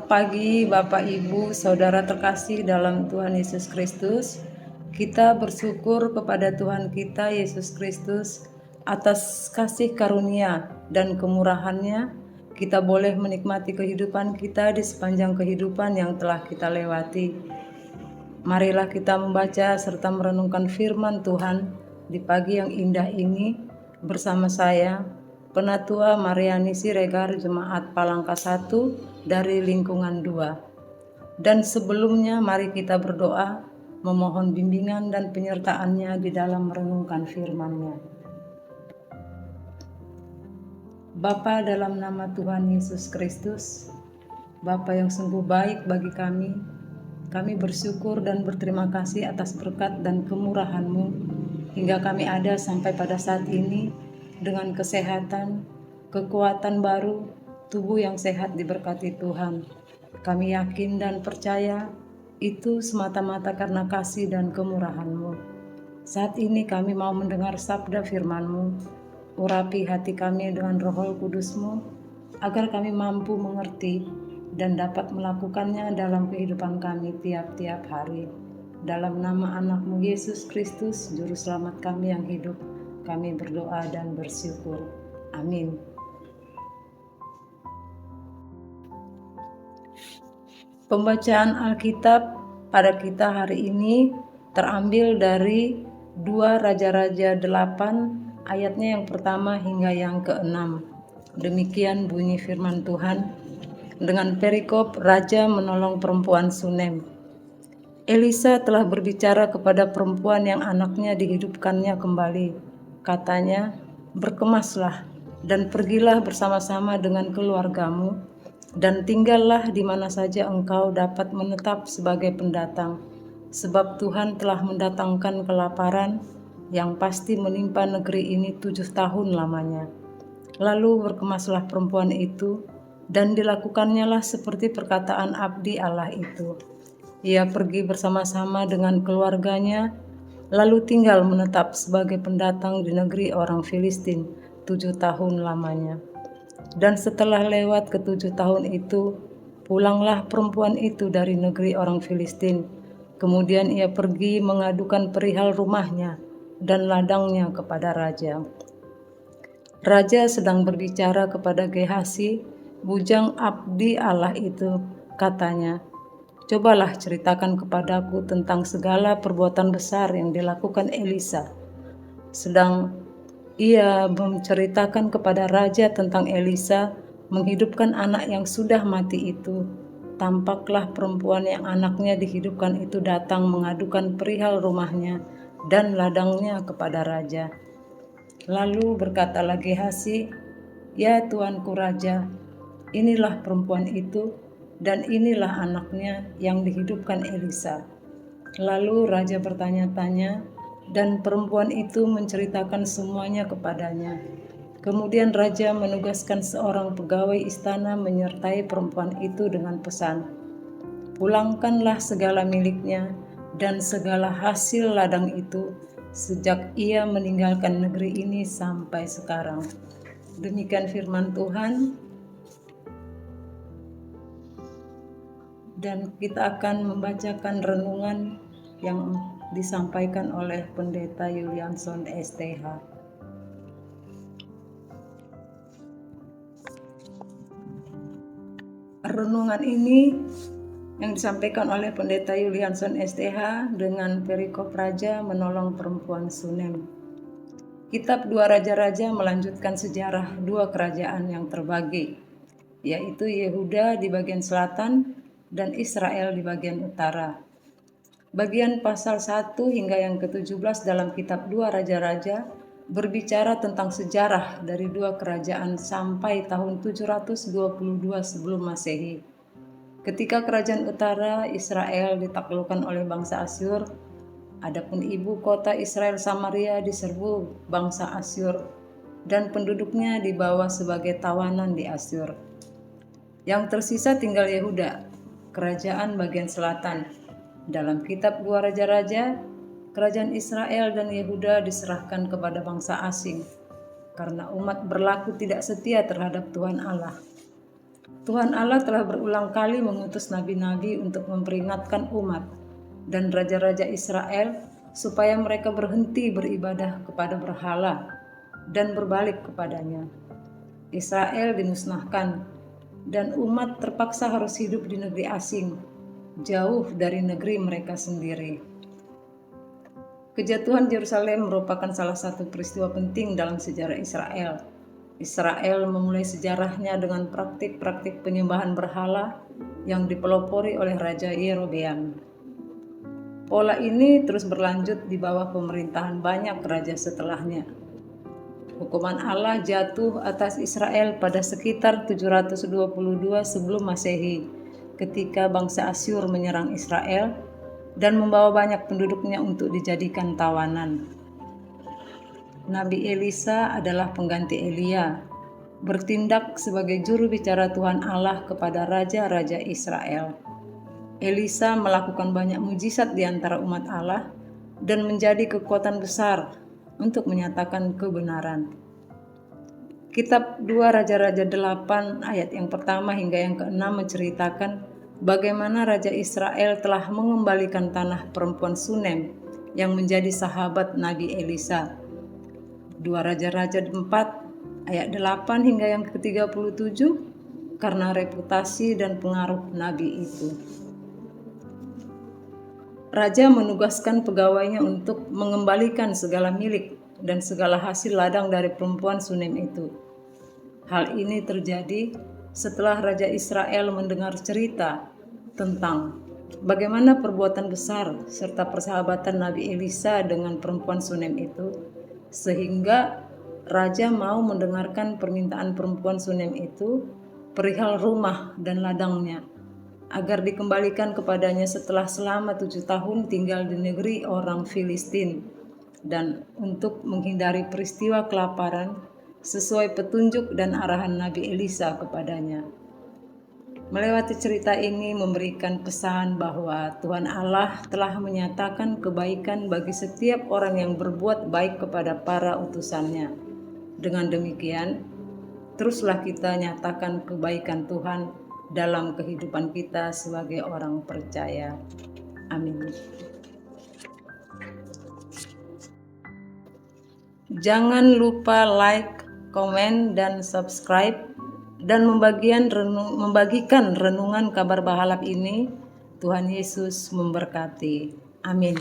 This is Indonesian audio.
Selamat pagi Bapak Ibu, Saudara terkasih dalam Tuhan Yesus Kristus. Kita bersyukur kepada Tuhan kita Yesus Kristus atas kasih karunia dan kemurahan-Nya. Kita boleh menikmati kehidupan kita di sepanjang kehidupan yang telah kita lewati. Marilah kita membaca serta merenungkan firman Tuhan di pagi yang indah ini bersama saya, Penatua Mariani Siregar, Jemaat Palangka 1 dari lingkungan 2. Dan sebelumnya mari kita berdoa, memohon bimbingan dan penyertaan-Nya di dalam merenungkan firman-Nya. Bapa, dalam nama Tuhan Yesus Kristus, Bapa yang sungguh baik bagi kami bersyukur dan berterima kasih atas berkat dan kemurahan-Mu hingga kami ada sampai pada saat ini dengan kesehatan, kekuatan baru, tubuh yang sehat diberkati Tuhan. Kami yakin dan percaya itu semata-mata karena kasih dan kemurahan-Mu. Saat ini kami mau mendengar sabda firman-Mu. Urapi hati kami dengan Roh Kudus-Mu agar kami mampu mengerti dan dapat melakukannya dalam kehidupan kami tiap-tiap hari. Dalam nama anak-Mu Yesus Kristus, Juru Selamat kami yang hidup, kami berdoa dan bersyukur. Amin. Pembacaan Alkitab pada kita hari ini terambil dari 2 Raja-Raja 8 ayatnya yang pertama hingga yang ke-6. Demikian bunyi firman Tuhan. Dengan perikop Raja menolong perempuan Sunem. Elisa telah berbicara kepada perempuan yang anaknya dihidupkannya kembali. Katanya, berkemaslah dan pergilah bersama-sama dengan keluargamu dan tinggallah di mana saja engkau dapat menetap sebagai pendatang, sebab Tuhan telah mendatangkan kelaparan yang pasti menimpa negeri ini 7 tahun lamanya. Lalu berkemaslah perempuan itu, dan dilakukannya lah seperti perkataan abdi Allah itu. Ia pergi bersama-sama dengan keluarganya, lalu tinggal menetap sebagai pendatang di negeri orang Filistin 7 tahun lamanya. Dan setelah lewat ke-7 tahun itu, pulanglah perempuan itu dari negeri orang Filistin. Kemudian ia pergi mengadukan perihal rumahnya dan ladangnya kepada raja. Raja sedang berbicara kepada Gehasi, bujang abdi Allah itu, katanya, cobalah ceritakan kepadaku tentang segala perbuatan besar yang dilakukan Elisa. Sedang ia menceritakan kepada raja tentang Elisa menghidupkan anak yang sudah mati itu. Tampaklah perempuan yang anaknya dihidupkan itu datang mengadukan perihal rumahnya dan ladangnya kepada raja. Lalu berkatalah Gehasi, ya tuanku raja, inilah perempuan itu, dan inilah anaknya yang dihidupkan Elisa. Lalu raja bertanya-tanya, dan perempuan itu menceritakan semuanya kepadanya. Kemudian raja menugaskan seorang pegawai istana menyertai perempuan itu dengan pesan, pulangkanlah segala miliknya dan segala hasil ladang itu sejak ia meninggalkan negeri ini sampai sekarang. Demikian firman Tuhan. Dan kita akan membacakan renungan yang disampaikan oleh Pendeta Yulianson STH. Renungan ini yang disampaikan oleh Pendeta Yulianson STH dengan perikop Raja menolong perempuan Sunem. Kitab 2 Raja-Raja melanjutkan sejarah 2 kerajaan yang terbagi, yaitu Yehuda di bagian selatan dan Israel di bagian utara. Bagian pasal 1 hingga yang ke-17 dalam kitab 2 Raja-Raja berbicara tentang sejarah dari 2 kerajaan sampai tahun 722 sebelum Masehi. Ketika kerajaan utara Israel ditaklukkan oleh bangsa Asyur, adapun ibu kota Israel Samaria diserbu bangsa Asyur dan penduduknya dibawa sebagai tawanan di Asyur. Yang tersisa tinggal Yehuda, kerajaan bagian selatan. Dalam kitab 2 Raja-Raja, kerajaan Israel dan Yehuda diserahkan kepada bangsa asing karena umat berlaku tidak setia terhadap Tuhan Allah. Tuhan Allah telah berulang kali mengutus nabi-nabi untuk memperingatkan umat dan raja-raja Israel supaya mereka berhenti beribadah kepada berhala dan berbalik kepadanya. Israel dimusnahkan dan umat terpaksa harus hidup di negeri asing, jauh dari negeri mereka sendiri. Kejatuhan Yerusalem merupakan salah satu peristiwa penting dalam sejarah Israel. Israel memulai sejarahnya dengan praktik-praktik penyembahan berhala yang dipelopori oleh Raja Yerobeam. Pola ini terus berlanjut di bawah pemerintahan banyak raja setelahnya. Hukuman Allah jatuh atas Israel pada sekitar 722 sebelum Masehi, ketika bangsa Asyur menyerang Israel dan membawa banyak penduduknya untuk dijadikan tawanan. Nabi Elisa adalah pengganti Elia, bertindak sebagai juru bicara Tuhan Allah kepada raja-raja Israel. Elisa melakukan banyak mujizat di antara umat Allah dan menjadi kekuatan besar untuk menyatakan kebenaran. Kitab 2 Raja-Raja 8 ayat yang pertama hingga yang ke-6 menceritakan bagaimana Raja Israel telah mengembalikan tanah perempuan Sunem yang menjadi sahabat Nabi Elisa. 2 Raja-Raja 4 ayat 8 hingga yang ke-37 karena reputasi dan pengaruh nabi itu. Raja menugaskan pegawainya untuk mengembalikan segala milik dan segala hasil ladang dari perempuan Sunem itu. Hal ini terjadi setelah Raja Israel mendengar cerita tentang bagaimana perbuatan besar serta persahabatan Nabi Elisa dengan perempuan Sunem itu, sehingga raja mau mendengarkan permintaan perempuan Sunem itu perihal rumah dan ladangnya, agar dikembalikan kepadanya setelah selama 7 tahun tinggal di negeri orang Filistin, dan untuk menghindari peristiwa kelaparan sesuai petunjuk dan arahan Nabi Elisa kepadanya. Melewati cerita ini memberikan pesan bahwa Tuhan Allah telah menyatakan kebaikan bagi setiap orang yang berbuat baik kepada para utusannya. Dengan demikian, teruslah kita nyatakan kebaikan Tuhan dalam kehidupan kita sebagai orang percaya. Amin. Jangan lupa like, komen, dan subscribe, dan membagikan renungan kabar bahalap ini. Tuhan Yesus memberkati. Amin.